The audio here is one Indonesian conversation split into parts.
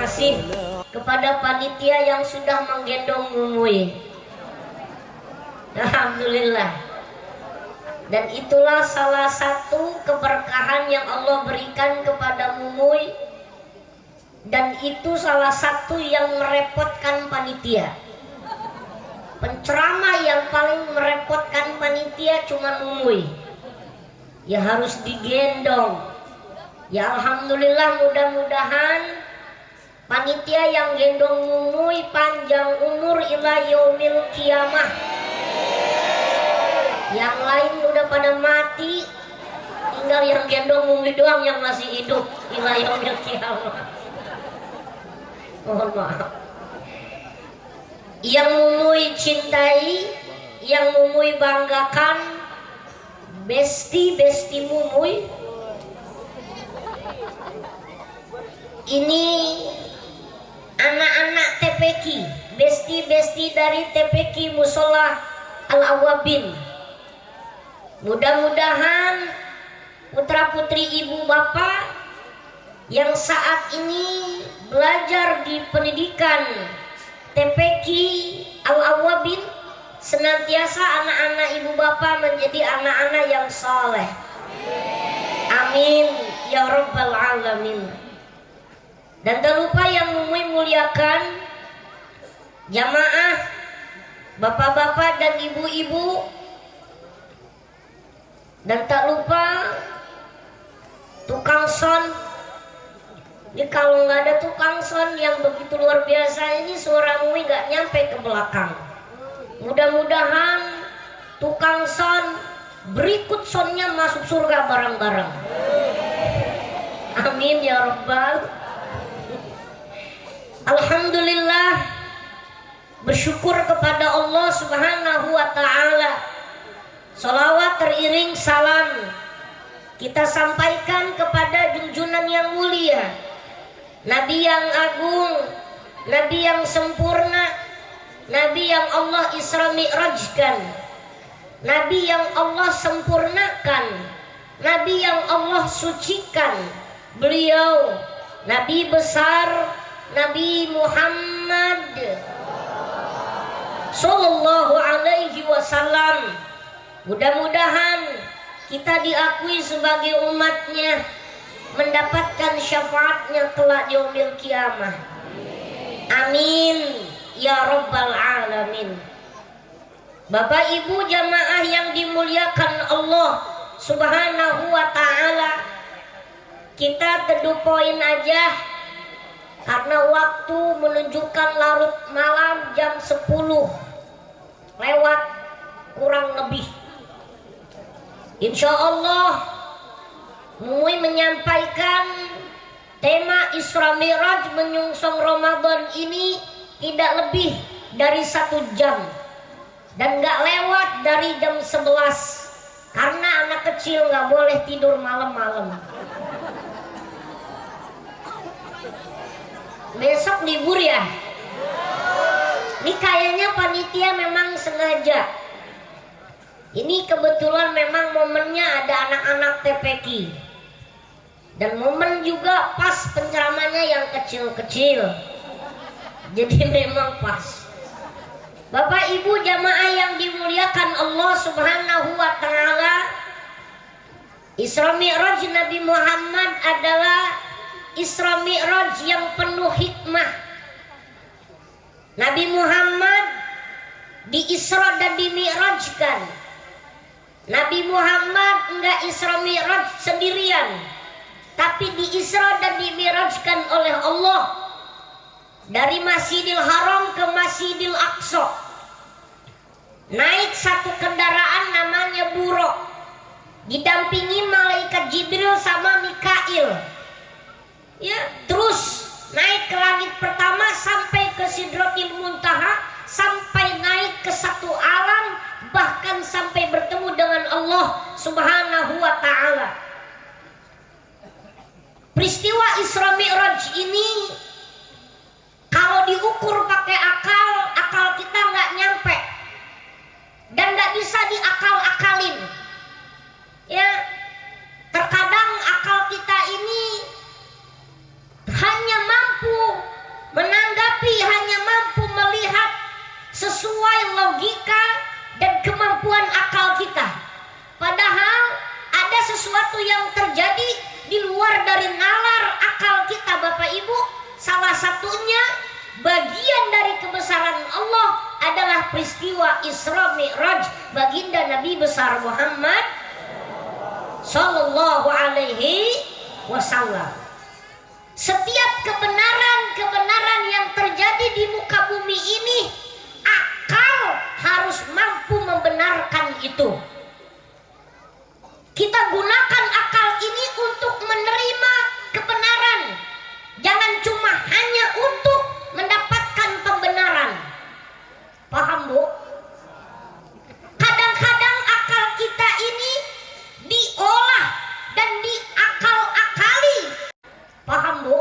kasih kepada panitia yang sudah menggendong Mumuy. Alhamdulillah. Dan itulah salah satu keberkahan yang Allah berikan kepada Mumuy. Dan itu salah satu yang merepotkan panitia. Penceramah yang paling merepotkan panitia cuma Mumuy. Ya harus digendong. Ya alhamdulillah, mudah-mudahan panitia yang gendong Mumuy panjang umur ila yaumil kiamah. Yang lain udah pada mati, tinggal yang gendong Mumuy doang yang masih hidup ila yaumil kiamah. Mohon maaf. Yang Mumuy cintai, yang Mumuy banggakan, besti Mumuy. Ini anak-anak TPQ, besti dari TPQ Musola Al-Awabin. Mudah-mudahan putra-putri ibu bapak yang saat ini belajar di pendidikan TPQ Al-Awabin senantiasa anak-anak ibu bapak menjadi anak-anak yang saleh. Amin ya rabbal alamin. Dan tak lupa yang Mumuy muliakan, jamaah, bapak-bapak dan ibu-ibu. Dan tak lupa tukang son. Jadi kalau nggak ada tukang son yang begitu luar biasa ini, suara Mumuy nggak nyampe ke belakang. Mudah-mudahan tukang son berikut sonnya masuk surga bareng-bareng. Amin ya rabbal. Alhamdulillah, bersyukur kepada Allah Subhanahu wa ta'ala. Salawat teriring salam kita sampaikan kepada junjungan yang mulia, Nabi yang agung, Nabi yang sempurna, Nabi yang Allah Isra Mi'rajkan, Nabi yang Allah sempurnakan, Nabi yang Allah sucikan. Beliau Nabi besar, Nabi Muhammad Sallallahu Alaihi Wasallam. Mudah-mudahan kita diakui sebagai umatnya, mendapatkan syafaatnya kelak yaumil kiamah. Amin ya rabbal alamin. Bapak ibu jamaah yang dimuliakan Allah Subhanahu wa ta'ala, kita teduh poin aja karena waktu menunjukkan larut malam jam 10 lewat kurang lebih. Insya Allah Mumuy menyampaikan tema Isra Mi'raj menyongsong Ramadan ini tidak lebih dari 1 jam dan gak lewat dari jam 11 karena anak kecil gak boleh tidur malam-malam. Besok libur ya. Ini kayaknya panitia memang sengaja. Ini kebetulan memang momennya ada anak-anak TPQ. Dan momen juga pas penceramahnya yang kecil-kecil. Jadi memang pas. Bapak ibu jamaah yang dimuliakan Allah Subhanahu wa ta'ala, Isra Mi'raj Nabi Muhammad adalah Isra Mi'raj yang penuh hikmah. Nabi Muhammad di-Isra dan di-Mi'rajkan. Nabi Muhammad enggak Isra Mi'raj sendirian, tapi di-Isra dan di-Mi'rajkan oleh Allah dari Masjidil Haram ke Masjidil Aqsa. Naik satu kendaraan namanya Buraq, didampingi malaikat Jibril sama Mikail. Ya, terus naik ke langit pertama sampai ke Sidratil Muntaha, sampai naik ke satu alam, bahkan sampai bertemu dengan Allah Subhanahu wa ta'ala. Peristiwa Isra Mi'raj ini kalau diukur pakai akal, akal kita nggak nyampe dan nggak bisa diakal-akalin. Ya, terkadang akal kita ini hanya mampu sesuatu yang terjadi di luar dari nalar akal kita Bapak Ibu. Salah satunya bagian dari kebesaran Allah adalah peristiwa Isra Mi'raj baginda Nabi besar Muhammad Sallallahu Alaihi Wasallam. Setiap kebenaran yang terjadi di muka bumi ini, akal harus mampu membenarkan itu. Kita gunakan akal ini untuk menerima kebenaran, jangan cuma hanya untuk mendapatkan pembenaran. Paham Bu? Kadang-kadang akal kita ini diolah dan diakal-akali. Paham Bu?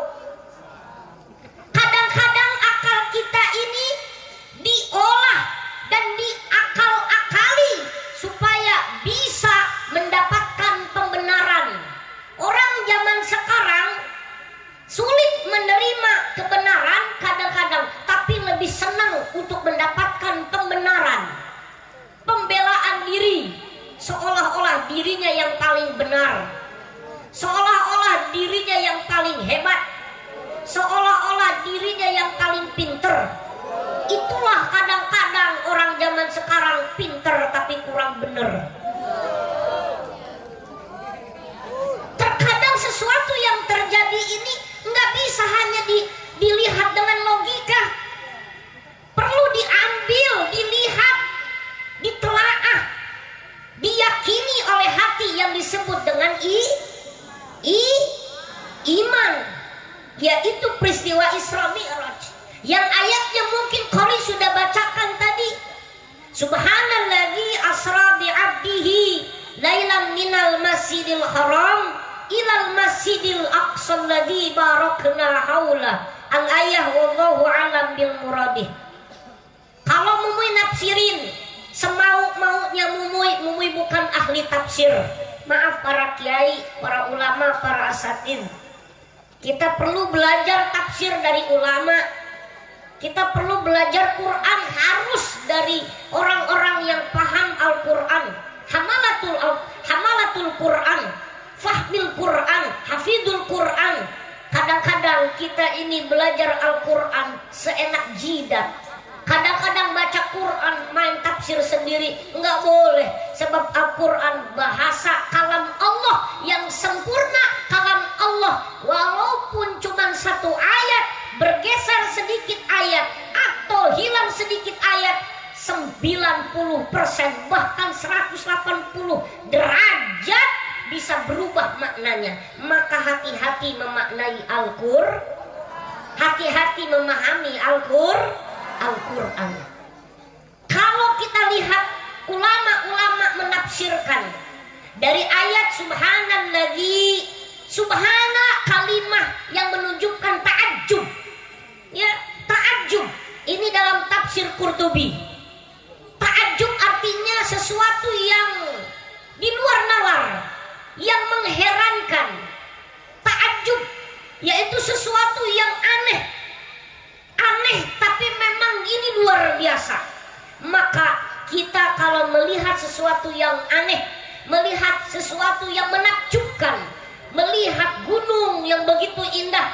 Kadang-kadang akal kita ini diolah dan diakal-akali supaya bisa mendapatkan pembenaran. Orang zaman sekarang sulit menerima kebenaran kadang-kadang, tapi lebih senang untuk mendapatkan pembenaran. Pembelaan diri, seolah-olah dirinya yang paling benar, seolah-olah dirinya yang paling hebat, seolah-olah dirinya yang paling pinter. Itulah kadang-kadang orang zaman sekarang, pinter tapi kurang bener. Terkadang sesuatu yang terjadi ini nggak bisa hanya dilihat dengan logika, perlu diambil, dilihat, ditelaah, diyakini oleh hati yang disebut dengan iman, yaitu peristiwa Isra Mi'raj yang ayatnya mungkin Qori sudah bacakan tadi. Subhanalladzi asra bi'abdihi lailan minal masjidil haram ilal masjidil aqsa alladzi barakna haula. Al-ayah wallahu alam bil muradih. Kalau mumui nafsirin semau-maunya mumui bukan ahli tafsir. Maaf para kiai, para ulama, para asatidz. Kita perlu belajar tafsir dari ulama. Kita perlu belajar Quran harus dari orang-orang yang paham Al-Quran. Hamalatul Quran, fahmil Quran, hafidul Quran. Kadang-kadang kita ini belajar Al-Quran seenak jidat. Kadang-kadang baca Quran main tafsir sendiri, nggak boleh. Sebab Al-Quran bahasa kalam Allah yang sempurna, kalam Allah. Walaupun cuma satu ayat, bergeser sedikit ayat atau hilang sedikit ayat, 90% bahkan 180 derajat bisa berubah maknanya. Maka hati-hati memaknai Al-Quran, hati-hati memahami Al-Quran. Kalau kita lihat ulama-ulama menafsirkan dari ayat subhanalladzi, subhana kalimah yang menunjukkan ta'ajjub. Ya, ta'ajjub. Ini dalam tafsir Qurtubi. Ta'ajjub artinya sesuatu yang di luar nalar, yang mengherankan. Ta'ajjub yaitu sesuatu yang aneh, tapi memang ini luar biasa. Maka kita kalau melihat sesuatu yang aneh, melihat sesuatu yang menakjubkan, melihat gunung yang begitu indah,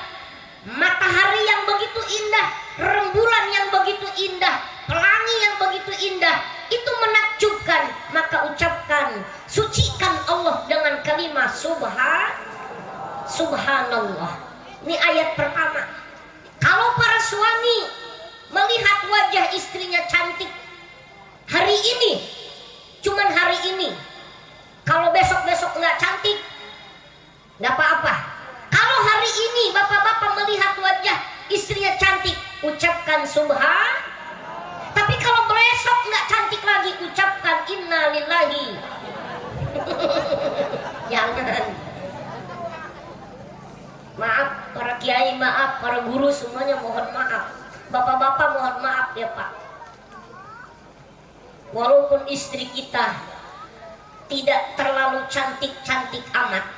matahari yang begitu indah, rembulan yang begitu indah, pelangi yang begitu indah, itu menakjubkan, maka ucapkan, sucikan Allah dengan kalimat subhanallah. Ini ayat pertama. Kalau para suami melihat wajah istrinya cantik hari ini, cuman hari ini, kalau besok-besok nggak cantik, nggak apa-apa. Kalau hari ini bapak-bapak melihat wajah istrinya cantik, ucapkan subhan. Tapi kalau besok nggak cantik lagi, ucapkan inna lillahi. Jangan. Maaf para kiai, maaf para guru, semuanya mohon maaf. Bapak-bapak mohon maaf ya Pak. Walaupun istri kita tidak terlalu cantik-cantik amat,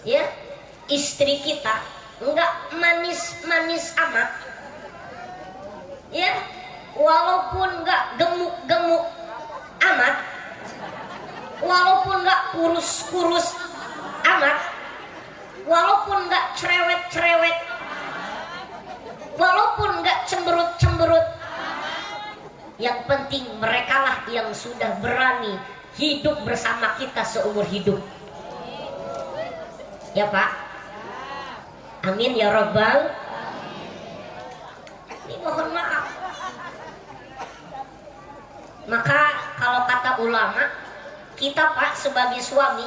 ya, istri kita enggak manis-manis amat, ya, walaupun enggak gemuk-gemuk amat, walaupun nggak kurus-kurus amat, walaupun nggak cerewet-cerewet, walaupun nggak cemberut-cemberut, yang penting merekalah yang sudah berani hidup bersama kita seumur hidup. Ya Pak? Amin ya Rabbal. Ini mohon maaf. Maka kalau kata ulama, kita Pak sebagai suami,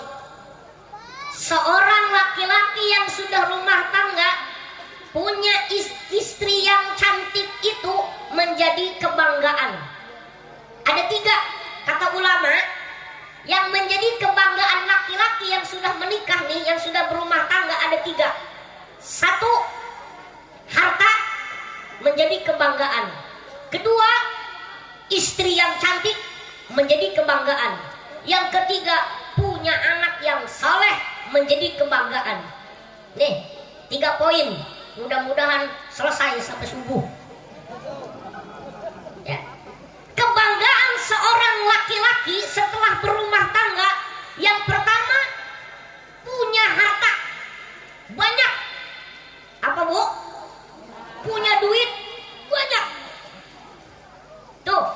seorang laki-laki yang sudah rumah tangga punya istri yang cantik itu menjadi kebanggaan. Ada 3 kata ulama yang menjadi kebanggaan laki-laki yang sudah menikah nih, yang sudah berumah tangga, ada 3. 1, harta menjadi kebanggaan. 2, istri yang cantik menjadi kebanggaan. Yang 3, punya anak yang saleh menjadi kebanggaan. Nih 3 poin, mudah-mudahan selesai sampai subuh ya. Kebanggaan seorang laki-laki setelah berumah tangga, yang pertama punya harta banyak. Apa Bu? Punya duit banyak. Tuh,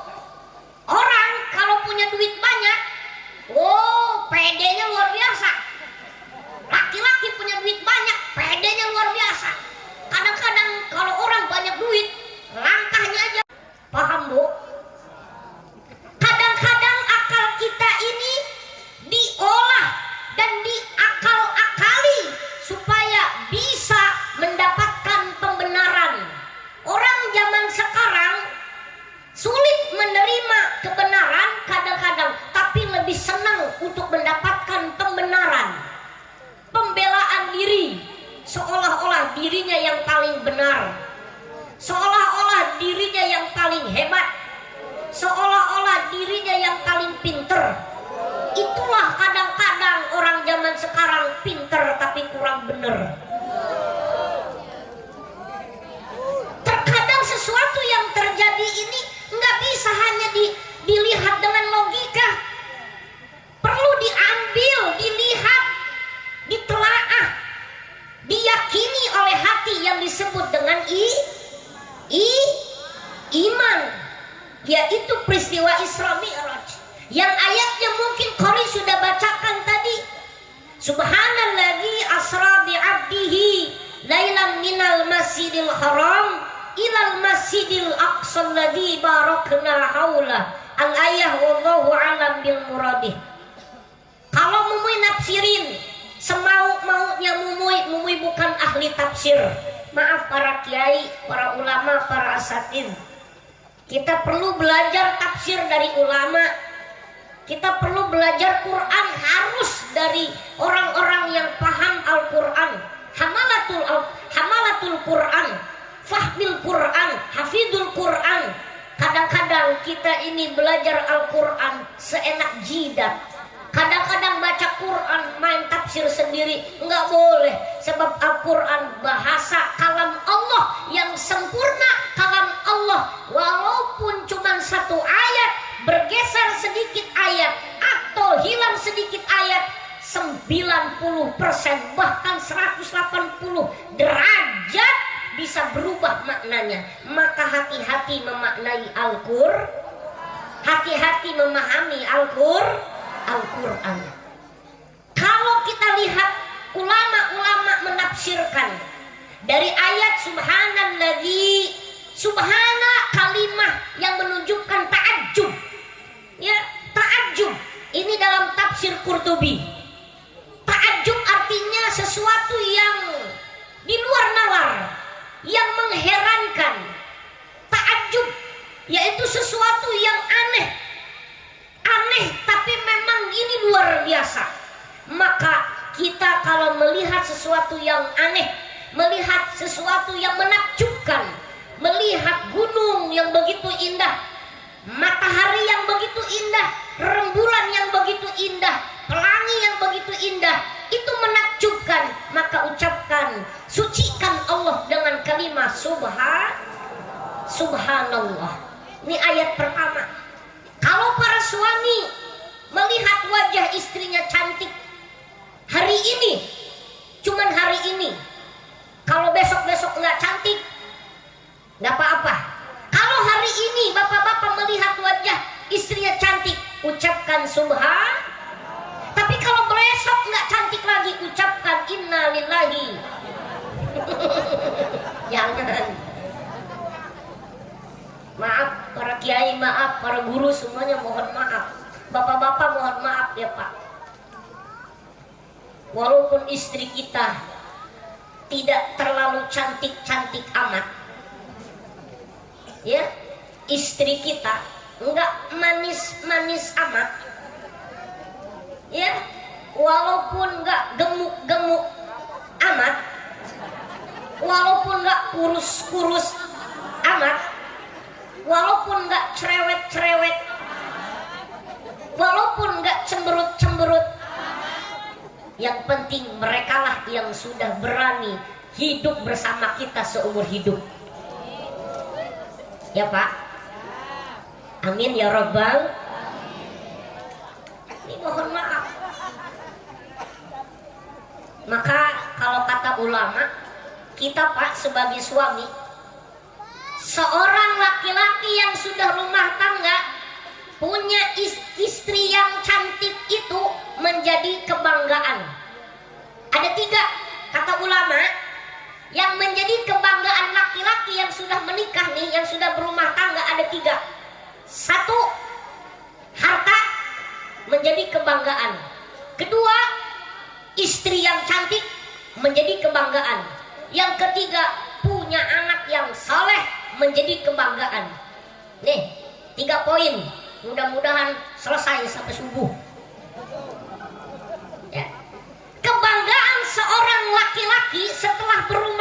orang kalau punya duit banyak, oh pedenya luar biasa. Laki-laki punya duit banyak, pedenya luar biasa. Kadang-kadang kalau orang banyak duit, langkahnya aja. Paham Bu? Kadang-kadang akal kita ini diolah dan diakal-akali supaya bisa mendapatkan pembenaran. Orang zaman sekarang sulit menerima kebenaran kadang-kadang, tapi lebih senang untuk mendapatkan pembenaran. Pembelaan diri, seolah-olah dirinya yang paling benar, seolah-olah dirinya yang paling hebat, seolah-olah dirinya yang paling pinter. Itulah kadang-kadang orang zaman sekarang, pinter tapi kurang bener. Terkadang sesuatu yang terjadi ini nggak bisa hanya dilihat dengan logika, perlu diambil, dilihat, ditelaah, diyakini oleh hati yang disebut dengan iman, yaitu peristiwa Isra Mi'raj yang ayatnya mungkin Qori sudah bacakan tadi. Subhanalladzi asra bi'abdihi lailan minal masjidil haram ilal masjidil aqsa alladzi barakna haula. Al-ayah wallahu alam bil muradih. Kalau mumui nafsirin semau-maunya mumui bukan ahli tafsir. Maaf para kiai, para ulama, para asatidz. Kita perlu belajar tafsir dari ulama. Kita perlu belajar Quran harus dari orang-orang yang paham Al-Quran. Hamalatul Quran, fahmil Quran, hafidul Quran. Kadang-kadang kita ini belajar Al-Quran seenak jidat. Kadang-kadang baca Quran main tafsir sendiri, nggak boleh. Sebab Al-Quran bahasa kalam Allah yang sempurna, kalam Allah. Walaupun cuma 1 ayat, bergeser sedikit ayat atau hilang sedikit ayat, 90% bahkan 180 derajat bisa berubah maknanya. Maka hati-hati memaknai Al-Quran, hati-hati memahami Al-Quran. Kalau kita lihat ulama-ulama menafsirkan dari ayat subhanalladzi, subhana kalimah yang menunjukkan ta'ajjub. Ya, ta'ajjub. Ini dalam tafsir Qurtubi. Ta'ajjub artinya sesuatu yang di luar nalar, yang mengherankan. Ta'ajjub yaitu sesuatu yang aneh tapi memang ini luar biasa. Maka kita kalau melihat sesuatu yang aneh, melihat sesuatu yang menakjubkan, melihat gunung yang begitu indah, matahari yang begitu indah, rembulan yang begitu indah, pelangi yang begitu indah, itu menakjubkan, maka ucapkan, sucikan Allah dengan kalimat subhanallah. Ini ayat pertama. Kalau para suami melihat wajah istrinya cantik hari ini, cuman hari ini. Kalau besok-besok nggak cantik, nggak apa-apa. Kalau hari ini bapak-bapak melihat wajah istrinya cantik, ucapkan subhan. Tapi kalau besok nggak cantik lagi, ucapkan inna lillahi. Jangan. Maaf para kiai, maaf para guru, semuanya mohon maaf. Bapak-bapak mohon maaf ya Pak. Walaupun istri kita tidak terlalu cantik-cantik amat, ya, istri kita enggak manis-manis amat, ya, walaupun enggak gemuk-gemuk amat, walaupun enggak kurus-kurus amat, walaupun enggak cerewet-cerewet, walaupun enggak cemberut-cemberut, yang penting merekalah yang sudah berani hidup bersama kita seumur hidup. Ya Pak? Amin ya Rabbal. Ini mohon maaf. Maka kalau kata ulama, kita Pak sebagai suami, seorang laki-laki yang sudah rumah tangga punya istri yang cantik itu menjadi kebanggaan. Ada 3 kata ulama yang menjadi kebanggaan laki-laki yang sudah menikah nih, yang sudah berumah tangga, ada 3. 1, harta menjadi kebanggaan. 2, istri yang cantik menjadi kebanggaan. Yang 3, punya anak yang saleh menjadi kebanggaan. Nih 3 poin. Mudah-mudahan selesai sampai subuh. Ya. Kebanggaan seorang laki-laki setelah berumah